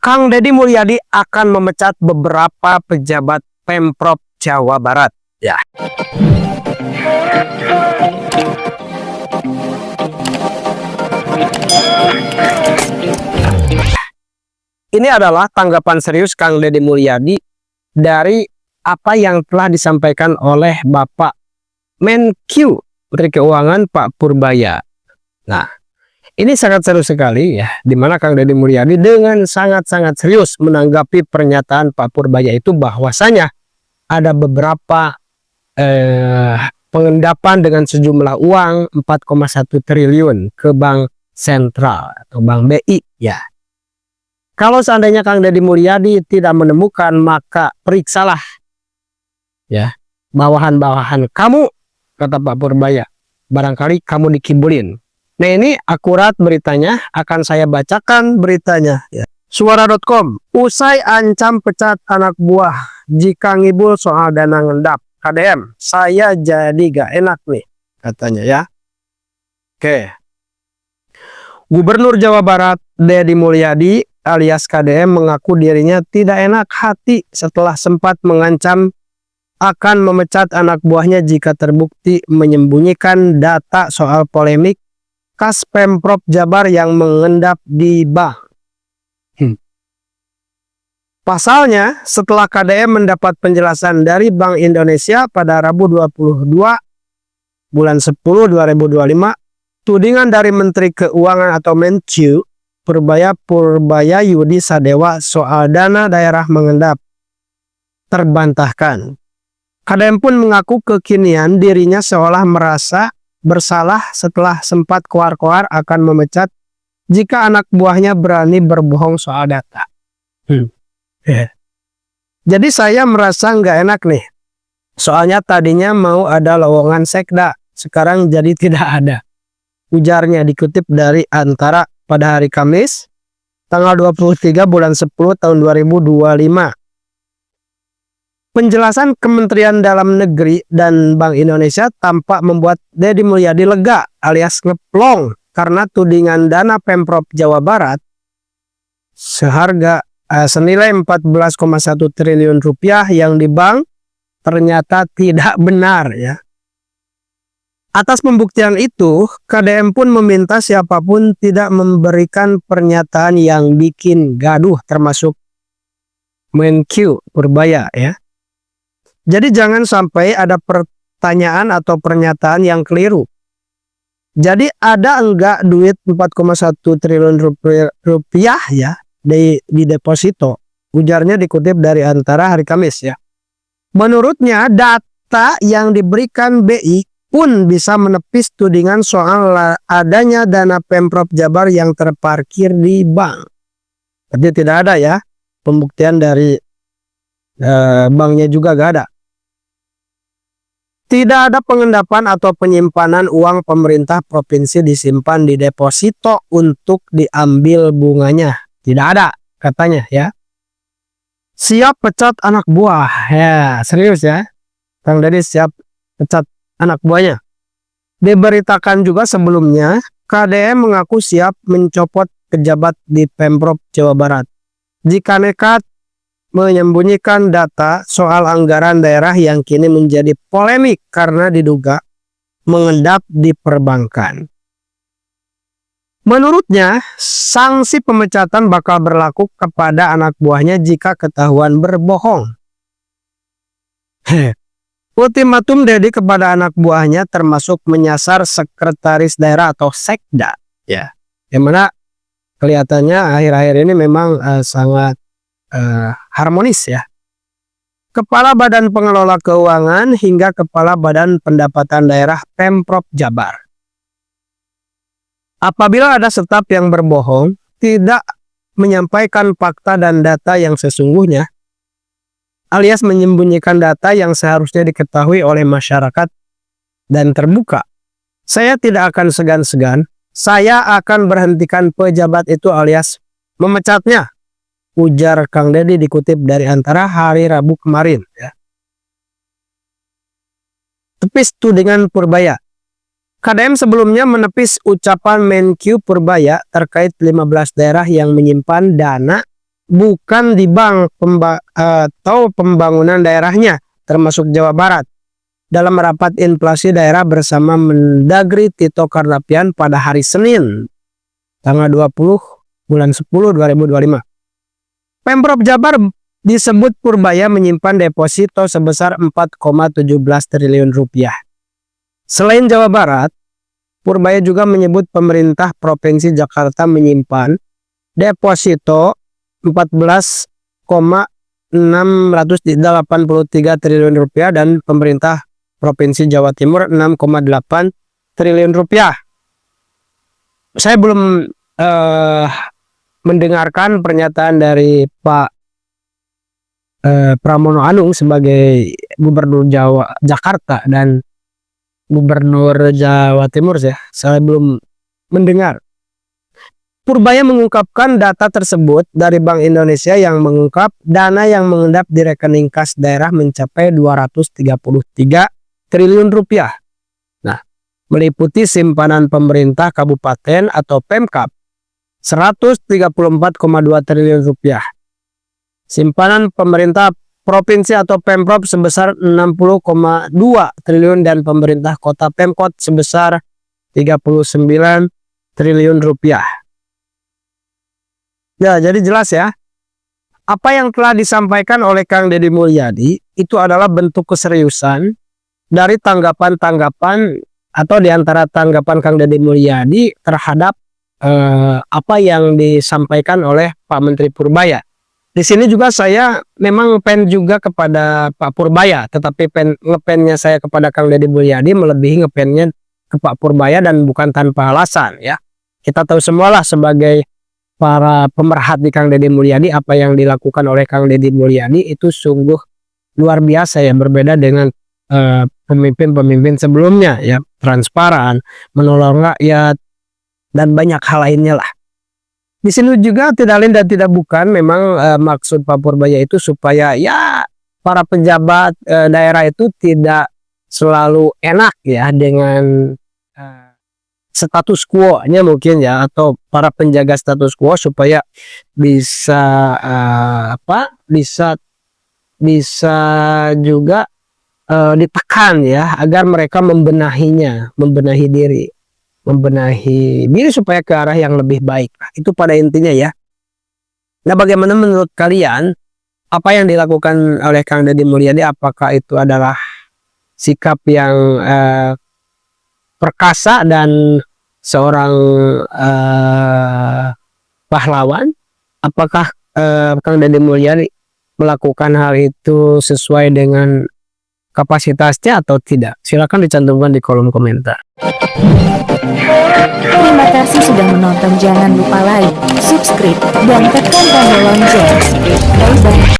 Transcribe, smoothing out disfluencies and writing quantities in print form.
Kang Deddy Mulyadi akan memecat beberapa pejabat Pemprov Jawa Barat. Ya. Ini adalah tanggapan serius Kang Deddy Mulyadi dari apa yang telah disampaikan oleh Bapak Menkyu Menteri Keuangan Pak Purbaya. Nah, ini sangat seru sekali ya, di mana Kang Deddy Mulyadi dengan sangat-sangat serius menanggapi pernyataan Pak Purbaya itu bahwasanya ada beberapa pengendapan dengan sejumlah uang 4,1 triliun ke Bank Sentral atau Bank BI ya. Kalau seandainya Kang Deddy Mulyadi tidak menemukan, maka periksalah ya bawahan-bawahan kamu, kata Pak Purbaya. Barangkali kamu dikibulin. Nah, ini akurat beritanya, akan saya bacakan beritanya ya. Suara.com, usai ancam pecat anak buah jika ngibul soal dana ngendap KDM, saya jadi gak enak nih, katanya ya. Oke. Gubernur Jawa Barat Deddy Mulyadi alias KDM mengaku dirinya tidak enak hati setelah sempat mengancam akan memecat anak buahnya jika terbukti menyembunyikan data soal polemik kas Pemprov Jabar yang mengendap di bank. Pasalnya, setelah KDM mendapat penjelasan dari Bank Indonesia pada Rabu 22 bulan 10 2025, tudingan dari Menteri Keuangan atau Menkyu Purbaya Yudi Sadewa soal dana daerah mengendap terbantahkan. KDM pun mengaku kekinian dirinya seolah merasa bersalah setelah sempat koar-koar akan memecat jika anak buahnya berani berbohong soal data. Jadi saya merasa nggak enak nih. Soalnya tadinya mau ada lowongan sekda, sekarang jadi tidak ada. Ujarnya dikutip dari Antara pada hari Kamis, tanggal 23 bulan 10 tahun 2025. Penjelasan Kementerian Dalam Negeri dan Bank Indonesia tampak membuat Deddy Mulyadi lega alias ngeplong karena tudingan dana Pemprov Jawa Barat seharga senilai 14,1 triliun rupiah yang di bank ternyata tidak benar ya. Atas pembuktian itu, KDM pun meminta siapapun tidak memberikan pernyataan yang bikin gaduh termasuk Menkyu Purbaya ya. Jadi jangan sampai ada pertanyaan atau pernyataan yang keliru. Jadi ada enggak duit 4,1 triliun rupiah ya di deposito? Ujarnya dikutip dari Antara hari Kamis ya. Menurutnya data yang diberikan BI pun bisa menepis tudingan soal adanya dana Pemprov Jabar yang terparkir di bank. Jadi tidak ada ya pembuktian dari banknya juga gak ada. Tidak ada pengendapan atau penyimpanan uang pemerintah provinsi disimpan di deposito untuk diambil bunganya. Tidak ada katanya ya. Siap pecat anak buah. Ya serius ya. Kang Deddy siap pecat anak buahnya. Diberitakan juga sebelumnya, KDM mengaku siap mencopot pejabat di Pemprov Jawa Barat jika nekat menyembunyikan data soal anggaran daerah yang kini menjadi polemik karena diduga mengendap di perbankan. Menurutnya, sanksi pemecatan bakal berlaku kepada anak buahnya jika ketahuan berbohong. Ultimatum Deddy kepada anak buahnya termasuk menyasar sekretaris daerah atau sekda ya. Yang mana kelihatannya akhir-akhir ini memang sangat harmonis ya. Kepala Badan Pengelola Keuangan hingga Kepala Badan Pendapatan Daerah Pemprov Jabar. Apabila ada staf yang berbohong, tidak menyampaikan fakta dan data yang sesungguhnya, alias menyembunyikan data yang seharusnya diketahui oleh masyarakat dan terbuka, saya tidak akan segan-segan, saya akan berhentikan pejabat itu alias memecatnya, ujar Kang Deddy dikutip dari Antara hari Rabu kemarin ya. Tepis tudingan Purbaya. KDM sebelumnya menepis ucapan Menkyu Purbaya terkait 15 daerah yang menyimpan dana bukan di bank atau pembangunan daerahnya, termasuk Jawa Barat. Dalam rapat inflasi daerah bersama Mendagri Tito Karnavian pada hari Senin, tanggal 20 bulan 10 2025. Pemprov Jabar disebut Purbaya menyimpan deposito sebesar 4,17 triliun rupiah. Selain Jawa Barat, Purbaya juga menyebut pemerintah Provinsi Jakarta menyimpan deposito 14,683 triliun rupiah dan pemerintah Provinsi Jawa Timur 6,8 triliun rupiah. Saya belum mendengarkan pernyataan dari Pak Pramono Anung sebagai Gubernur Jakarta dan Gubernur Jawa Timur ya. Saya belum mendengar. Purbaya mengungkapkan data tersebut dari Bank Indonesia yang mengungkap dana yang mengendap di rekening kas daerah mencapai 233 triliun rupiah. Nah, meliputi simpanan pemerintah kabupaten atau Pemkab 134,2 triliun rupiah. Simpanan pemerintah provinsi atau Pemprov sebesar 60,2 triliun dan pemerintah kota Pemkot sebesar 39 triliun rupiah. Ya, jadi jelas ya. Apa yang telah disampaikan oleh Kang Deddy Mulyadi itu adalah bentuk keseriusan dari tanggapan-tanggapan atau diantara tanggapan Kang Deddy Mulyadi terhadap apa yang disampaikan oleh Pak Menteri Purbaya. Di sini juga saya memang pen juga kepada Pak Purbaya, tetapi ngepennya saya kepada Kang Deddy Mulyadi melebihi ngepennya ke Pak Purbaya dan bukan tanpa alasan ya. Kita tahu semualah sebagai para pemerhati Kang Deddy Mulyadi apa yang dilakukan oleh Kang Deddy Mulyadi itu sungguh luar biasa ya, berbeda dengan pemimpin-pemimpin sebelumnya ya, transparan, menolong rakyat dan banyak hal lainnya lah. Di sini juga tidak lain dan tidak bukan memang maksud Pak Purbaya itu supaya ya para pejabat daerah itu tidak selalu enak ya dengan status quo-nya mungkin ya, atau para penjaga status quo supaya bisa bisa juga ditekan ya agar mereka membenahi diri supaya ke arah yang lebih baik. Itu pada intinya ya. Nah, bagaimana menurut kalian apa yang dilakukan oleh Kang Deddy Mulyadi? Apakah itu adalah sikap yang perkasa dan seorang pahlawan? Apakah Kang Deddy Mulyadi melakukan hal itu sesuai dengan kapasitasnya atau tidak? Silakan dicantumkan di kolom komentar. Terima kasih sudah menonton. Jangan lupa like, subscribe, dan tekan tombol lonceng. Bye bye.